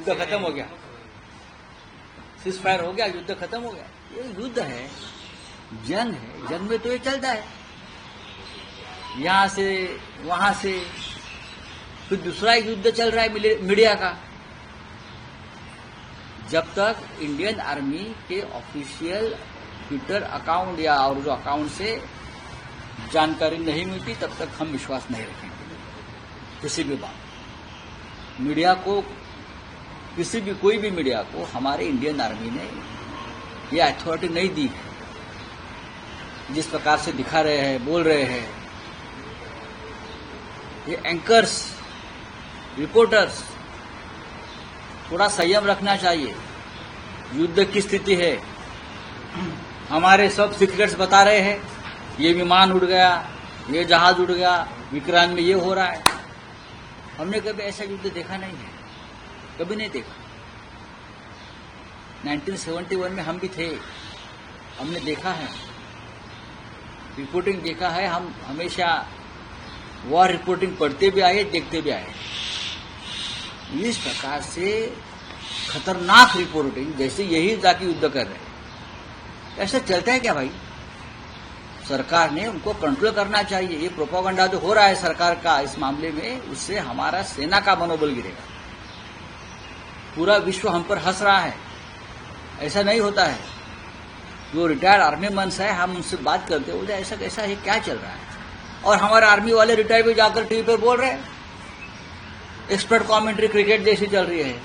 युद्ध खत्म हो गया, सीज फायर हो गया, युद्ध खत्म हो गया। ये युद्ध है, जंग है, जंग में तो ये चलता है, यहां से वहां से, फिर दूसरा एक युद्ध चल रहा है मीडिया का। जब तक इंडियन आर्मी के ऑफिशियल ट्विटर अकाउंट या और जो अकाउंट से जानकारी नहीं मिलती, तब तक हम विश्वास नहीं रखेंगे किसी भी बात। मीडिया को, किसी भी कोई भी मीडिया को हमारे इंडियन आर्मी ने ये अथॉरिटी नहीं दी है जिस प्रकार से दिखा रहे हैं, बोल रहे हैं। ये एंकर्स, रिपोर्टर्स, थोड़ा संयम रखना चाहिए। युद्ध की स्थिति है, हमारे सब सीक्रेट्स बता रहे हैं, ये विमान उड़ गया, ये जहाज उड़ गया, विक्रांत में ये हो रहा है। हमने कभी ऐसा युद्ध देखा नहीं है, कभी नहीं देखा। 1971 में हम भी थे, हमने देखा है, रिपोर्टिंग देखा है। हम हमेशा वॉर रिपोर्टिंग पढ़ते भी आए, देखते भी आए। इस प्रकार से खतरनाक रिपोर्टिंग, जैसे यही जाके युद्ध कर रहे हैं, ऐसा चलता है क्या भाई? सरकार ने उनको कंट्रोल करना चाहिए। ये प्रोपेगेंडा जो हो रहा है सरकार का इस मामले में, उससे हमारा सेना का मनोबल गिरेगा। पूरा विश्व हम पर हंस रहा है, ऐसा नहीं होता है। जो रिटायर्ड आर्मी मैन है, हम उनसे बात करते बोलते ऐसा कैसा है, क्या चल रहा है? और हमारे आर्मी वाले रिटायर भी जाकर टीवी पर बोल रहे हैं, एक्सपर्ट कमेंट्री क्रिकेट जैसी चल रही है।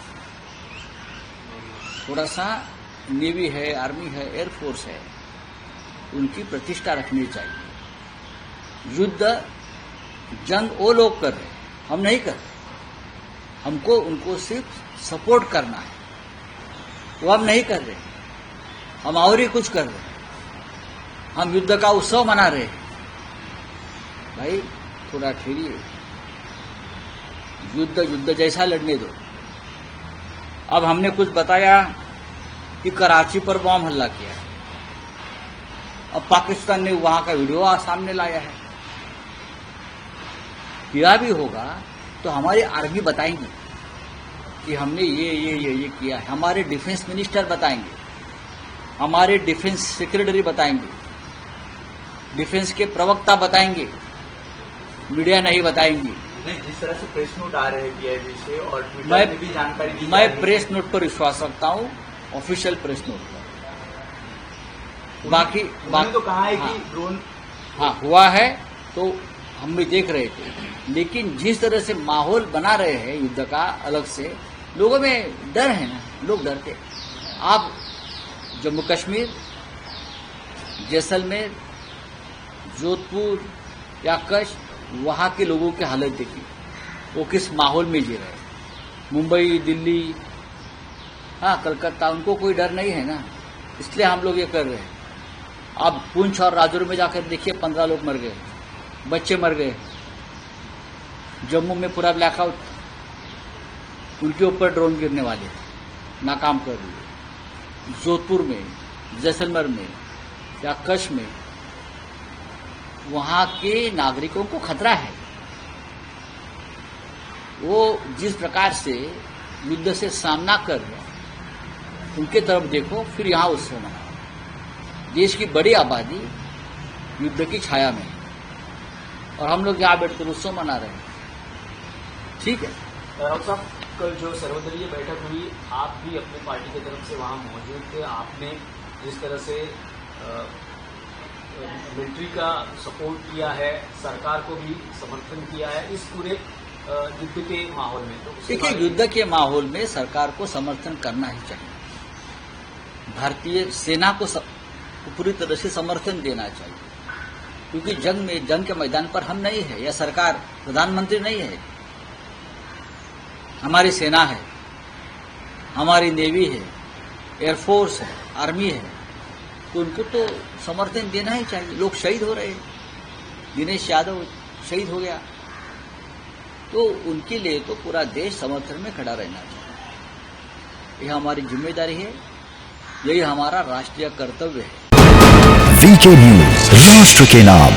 थोड़ा सा नेवी है, आर्मी है, एयरफोर्स है, उनकी प्रतिष्ठा रखनी चाहिए। युद्ध, जंग वो लोग कर रहे हैं, हम नहीं कर रहे। हमको उनको सिर्फ सपोर्ट करना है, वो हम नहीं कर रहे। हम और ही कुछ कर रहे हैं, हम युद्ध का उत्सव मना रहे हैं। भाई थोड़ा ठहरिए, युद्ध जैसा लड़ने दो। अब हमने कुछ बताया कि कराची पर बम हमला किया, अब पाकिस्तान ने वहां का वीडियो सामने लाया है। किया भी होगा तो हमारी आर्मी बताएंगे कि हमने ये किया है। हमारे डिफेंस मिनिस्टर बताएंगे, हमारे डिफेंस सेक्रेटरी बताएंगे, डिफेंस के प्रवक्ता बताएंगे, मीडिया नहीं बताएंगी। नहीं, जिस तरह से प्रेस नोट आ रहे हैं पीआईबी से और ट्विटर में भी जानकारी दी, मैं प्रेस नोट पर विश्वास रखता हूं, ऑफिशियल प्रेस नोट पर। बाकी तो कहा है कि ड्रोन हुआ है, तो हम भी देख रहे थे। लेकिन जिस तरह से माहौल बना रहे हैं युद्ध का, अलग से लोगों में डर है ना, लोग डरते। आप जम्मू कश्मीर, जैसलमेर, जोधपुर या कच्छ, वहां के लोगों की हालत देखिए, वो किस माहौल में जी रहे हैं। मुंबई, दिल्ली, कलकत्ता, उनको कोई डर नहीं है ना, इसलिए हम लोग ये कर रहे हैं। अब पुंछ और राजौरी में जाकर देखिए, 15 लोग मर गए, बच्चे मर गए। जम्मू में पूरा ब्लैकआउट, उनके ऊपर ड्रोन गिरने वाले, नाकाम कर दिए। जोधपुर में, जैसलमेर में या कच्छ में, वहां के नागरिकों को खतरा है। वो जिस प्रकार से युद्ध से सामना कर रहे हैं, उनके तरफ देखो, फिर यहां उत्सव मनाओ। देश की बड़ी आबादी युद्ध की छाया में है और हम लोग यहां बैठकर उत्सव मना रहे हैं। ठीक है राउत साहब, कल जो सर्वदलीय बैठक हुई, आप भी अपनी पार्टी की तरफ से वहां मौजूद थे। आपने जिस तरह से मिलिट्री का सपोर्ट किया है, सरकार को भी समर्थन किया है इस पूरे युद्ध के माहौल में, तो देखिए, युद्ध के माहौल में सरकार को समर्थन करना ही चाहिए। भारतीय सेना को पूरी तरह से समर्थन देना चाहिए, क्योंकि जंग के मैदान पर हम नहीं है, या सरकार, प्रधानमंत्री नहीं है। हमारी सेना है, हमारी नेवी है, एयरफोर्स है, आर्मी है, तो उनको तो समर्थन देना ही चाहिए। लोग शहीद हो रहे हैं, दिनेश यादव शहीद हो गया, तो उनके लिए तो पूरा देश समर्थन में खड़ा रहना चाहिए। यह हमारी जिम्मेदारी है, यही हमारा राष्ट्रीय कर्तव्य है। वीके न्यूज, राष्ट्र के नाम।